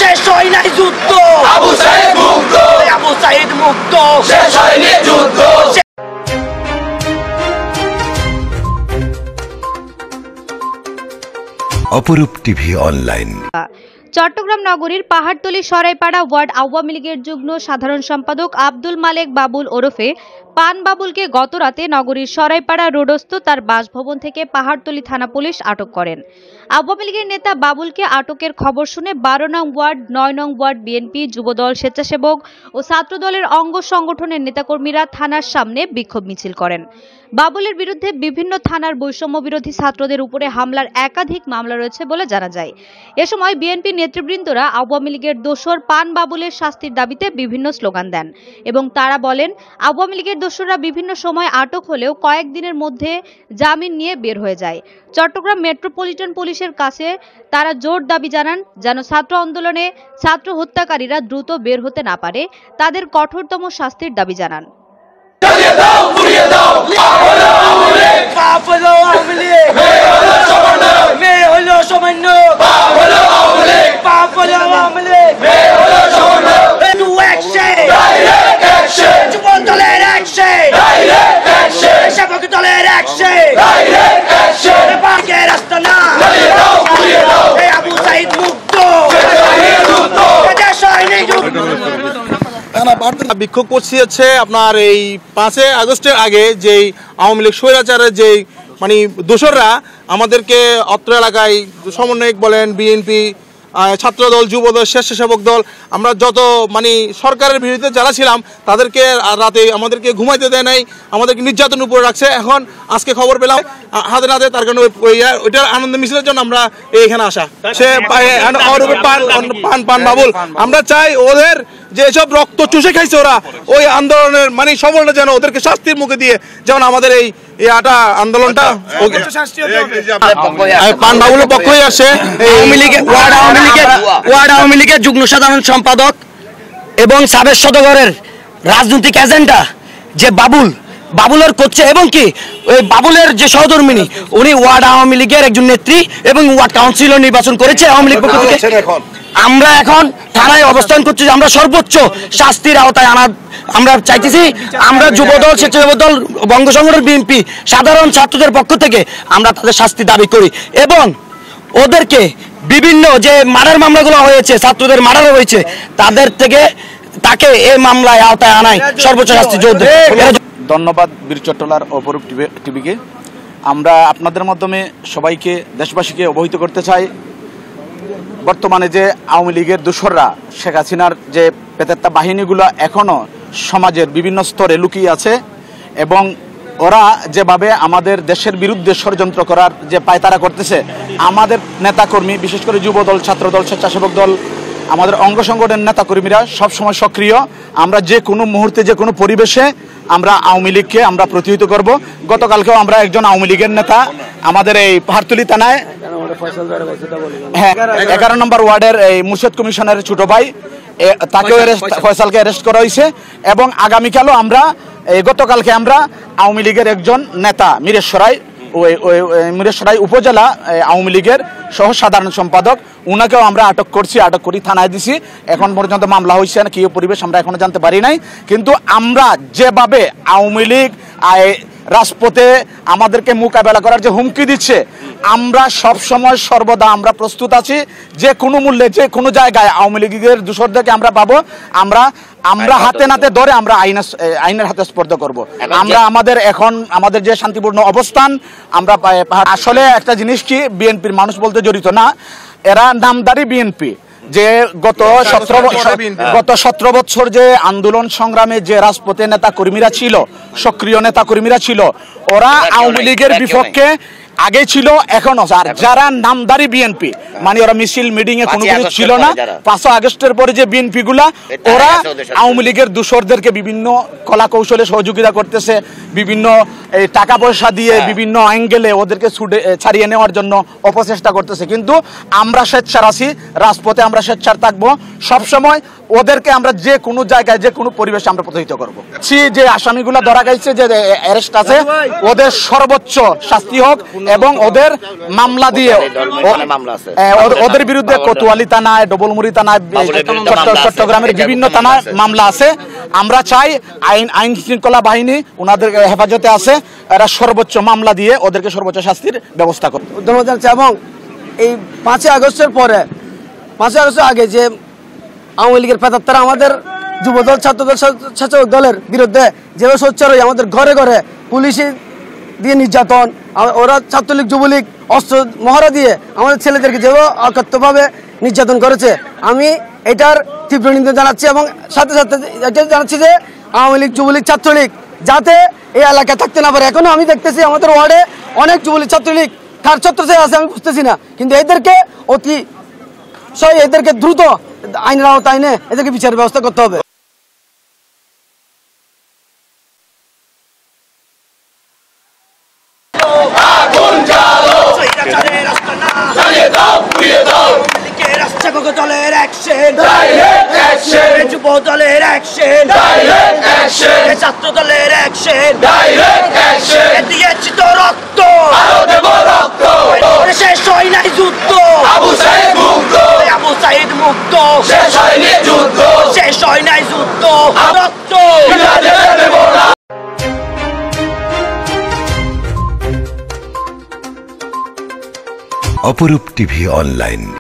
শেষ হয় নাই যুদ্ধ, আবু সাঈদ মুক্ত, আবু সাঈদ মুক্ত, শেষ হয়নি যুদ্ধ। অপরূপ টিভি অনলাইন। চট্টগ্রাম নগরীর পাহাড়তলী সরাইপাড়া ওয়ার্ড আওয়ামী লীগের যুগ্ম সাধারণ সম্পাদক আব্দুল মালেক বাবুল ওরফে পান বাবুলকে গতরাতে নগরীর সরাইপাড়া রোডস্থ তার বাসভবন থেকে পাহাড়তলী থানা পুলিশ আটক করেন। আওয়ামী লীগের নেতা বাবুলকে আটকের খবর শুনে 12 নং ওয়ার্ড, 9 নং ওয়ার্ড বিএনপি, যুবদল, স্বেচ্ছাসেবক ও ছাত্রদলের অঙ্গ সংগঠনের নেতাকর্মীরা থানার সামনে বিক্ষোভ মিছিল করেন। বাবুলের বিরুদ্ধে বিভিন্ন থানার বৈষম্য বিরোধী ছাত্রদের উপরে হামলার একাধিক মামলা রয়েছে বলে জানা যায়। এ সময় বিএনপি নেতৃবৃন্দরা আওয়ামী লীগের দোসর পান বাবুলের শাস্তির দাবিতে বিভিন্ন স্লোগান দেন এবং তারা বলেন, আওয়ামী লীগের দোসররা বিভিন্ন সময় আটক হলেও কয়েকদিনের মধ্যে জামিন নিয়ে বের হয়ে যায়। চট্টগ্রাম মেট্রোপলিটন পুলিশের কাছে তারা জোর দাবি জানান যেন ছাত্র আন্দোলনে ছাত্র হত্যাকারীরা দ্রুত বের হতে না পারে, তাদের কঠোরতম শাস্তির দাবি জানান। বিক্ষোভ করছি হচ্ছে আপনার এই 5 আগস্টের আগে যেই আওয়ামী লীগ স্বৈরাচারের যেই মানে দোসররা আমাদেরকে অত্র এলাকায় সমন্বয়ক বলেন, বিএনপি, ছাত্রদল, যুবদল, স্বেচ্ছাসেবক দল, আমরা যত মানে সরকারের বিরুদ্ধে যারা ছিলাম তাদেরকে রাতে আমাদেরকে ঘুমাইতে দেয় নাই, আমাদেরকে নির্যাতন উপরে রাখছে। এখন আজকে খবর পেলাম হাতে নাতে, তার কারণে ওইটার আনন্দ মিছিলের জন্য আমরা এখানে আসা। সে পান বাবুল, আমরা চাই ওদের যে সব রক্ত চুষে খাইছে ওরা, ওই আন্দোলনের মানে সফলতা যেন ওদেরকে শাস্তির মুখে দিয়ে যেমন আমাদের এই আন্দোলনটা পান বাবুলের পক্ষই আসে। ওয়ার্ড আওয়ামী লীগের যুগ্ম সাধারণ সম্পাদক এবং সাবেক সদগরের রাজনৈতিক এজেন্ডা যে বাবুলের করছে এবং কি ওই বাবুলের যে সহধর্মিনী উনি ওয়ার্ড আওয়ামী লীগের একজন নেত্রী এবং ওয়ার্ড কাউন্সিলর নির্বাচন করেছে আওয়ামী লীগ পক্ষ থেকে। আমরা এখন থানায় অবস্থান করছি, আমরা সর্বোচ্চ শাস্তির আওতায় আমরা চাইতেছি। আমরা যুবদল, স্বেচ্ছাসেবক দল, বঙ্গ সংগঠন, বিএনপি, সাধারণ ছাত্রদের পক্ষ থেকে আমরা তাদের শাস্তি দাবি করি এবং ওদেরকে বিভিন্ন যে মার্ডার মামলাগুলো হয়েছে, ছাত্রদের মার্ডার হয়েছে, তাদের থেকে তাকে এই মামলায় আওতায় আনায় সর্বোচ্চ শাস্তি জোর দেয়। ধন্যবাদ বীর চট্টলার অপরূপ টিভিকে। আমরা আপনাদের মাধ্যমে সবাইকে, দেশবাসীকে অবহিত করতে চাই, বর্তমানে যে আওয়ামী লীগের দোসররা, শেখ হাসিনার যে পেতেত্তা বাহিনীগুলো এখনও সমাজের বিভিন্ন স্তরে লুকিয়ে আছে এবং ওরা যেভাবে আমাদের দেশের বিরুদ্ধে ষড়যন্ত্র করার যে পায়তারা করতেছে, আমাদের নেতাকর্মী, বিশেষ করে যুবদল, ছাত্রদল, স্বেচ্ছাসেবক দল, আমাদের অঙ্গ সংগঠনের নেতাকর্মীরা সবসময় সক্রিয়। আমরা যে কোনো মুহূর্তে, যে কোনো পরিবেশে আমরা আওয়ামী লীগকে আমরা প্রতিহত করব। গতকালকেও আমরা একজন আওয়ামী লীগের নেতা আমাদের এই পাহাড়তলী থানায় 11 নম্বর ওয়ার্ডের এই মুর্শেদ কমিশনের ছোট ভাই, তাকেও ফয়সালকে অ্যারেস্ট করা হয়েছে এবং আগামীকালও আমরা গতকালকে আমরা আওয়ামী লীগের একজন নেতা মিরেশ্বরাই উপজেলা আওয়ামী লীগের সহ সাধারণ সম্পাদক, উনাকেও আমরা আটক করি থানায় দিছি। এখন পর্যন্ত মামলা হয়েছে না কি পরিবেশ আমরা এখনো জানতে পারি নাই, কিন্তু আমরা যেভাবে আওয়ামী লীগ রাজপথে আমাদেরকে মোকাবেলা করার যে হুমকি দিচ্ছে, আমরা সব সময় সর্বদা আমরা প্রস্তুত আছি। যে কোনো মূল্যে, যে কোনো জায়গায় আওয়ামী লীগের দোসরদেরকে আমরা পাবো, আমরা হাতে নাতে ধরে আমরা আইনের হাতে স্পর্ধা করব। আমরা আমাদের যে শান্তিপূর্ণ অবস্থান, আমরা আসলে একটা জিনিস কি, বিএনপির মানুষ বলতে জড়িত না, এরা নামদারি বিএনপি। যে গত 17 বছর যে আন্দোলন সংগ্রামে যে রাজপথে নেতা কর্মীরা ছিল, সক্রিয় নেতা কর্মীরা ছিল, ওরা আওয়ামী লীগের বিপক্ষে আগে ছিল, এখনো। আর যারা নামদারি বিএনপি মানে ওরা মিছিল মিটিং এ কোনো কিছু ছিল না, 5 আগস্টের পরে যে বিএনপি গুলা, ওরা আওয়ামী লীগের দোসরদেরকে বিভিন্ন কলা কৌশলে সহযোগিতা করতেছে, বিভিন্ন টাকা পয়সা দিয়ে বিভিন্ন অ্যাঙ্গেলে ওদেরকে ছাড়িয়ে নেওয়ার জন্য অপচেষ্টা করতেছে। কিন্তু আমরা স্বেচ্ছার আছি, রাজপথে আমরা স্বেচ্ছার থাকবো সবসময়। ওদেরকে আমরা যে কোনো জায়গায় যে কোনো পরিবেশে আমরা প্রতিহিত করব। যে আসামিগুলো ধরা গেছে, যে অ্যারেস্ট আছে, ওদের সর্বোচ্চ শাস্তি হোক এবং ওদের মামলা দিয়ে ওদের বিরুদ্ধে কোতোয়ালি থানায়, ডবলমুড়ি থানায়, চট্টগ্রামের বিভিন্ন থানায় মামলা আছে। আমরা চাই আইন শৃঙ্খলা বাহিনী ওনাদের হেফাজতে আছে, এরা সর্বোচ্চ মামলা দিয়ে ওদেরকে সর্বোচ্চ শাস্তির ব্যবস্থা করবে। ধন্যবাদ জানাচ্ছি। এবং এই 5 আগস্টের পরে, 5 আগস্টের আগে যে আওয়ামী লীগের পেতাত্তারা আমাদের যুবদল, ছাত্রদল, স্বেচ্ছাসেবক দলের বিরুদ্ধে যেভাবে সোচ্চার হয়ে আমাদের ঘরে ঘরে পুলিশি দিয়ে নির্যাতন, ওরা ছাত্রলীগ যুবলীগ অস্ত্র মহড়া দিয়ে আমাদের ছেলেদেরকে যেভাবে অকথ্যভাবে নির্যাতন করেছে, আমি এটার তীব্র নিন্দা জানাচ্ছি। এবং সাথে সাথে এটা জানাচ্ছি যে আওয়ামী লীগ, যুবলীগ, ছাত্রলীগ যাতে এই এলাকায় থাকতে না পারে। এখনো আমি দেখতেছি আমাদের ওয়ার্ডে অনেক যুবলীগ, ছাত্রলীগ তার ছত্রছায়া আছে, আমি বুঝতেছি না। কিন্তু এদেরকে এদেরকে দ্রুত আইনের আওতায় এনে এদেরকে বিচারের ব্যবস্থা করতে হবে। দলের অ্যাকশন, যুব দলের অ্যাকশন, ছাত্র দলের অ্যাকশন, দিয়েছি তো রক্ত, শেষ হয় নাই যুদ্ধ, আবু সাইদ মুক্ত, শেষ হয় নাই যুদ্ধ, রক্ত। অপরূপ টিভি অনলাইন।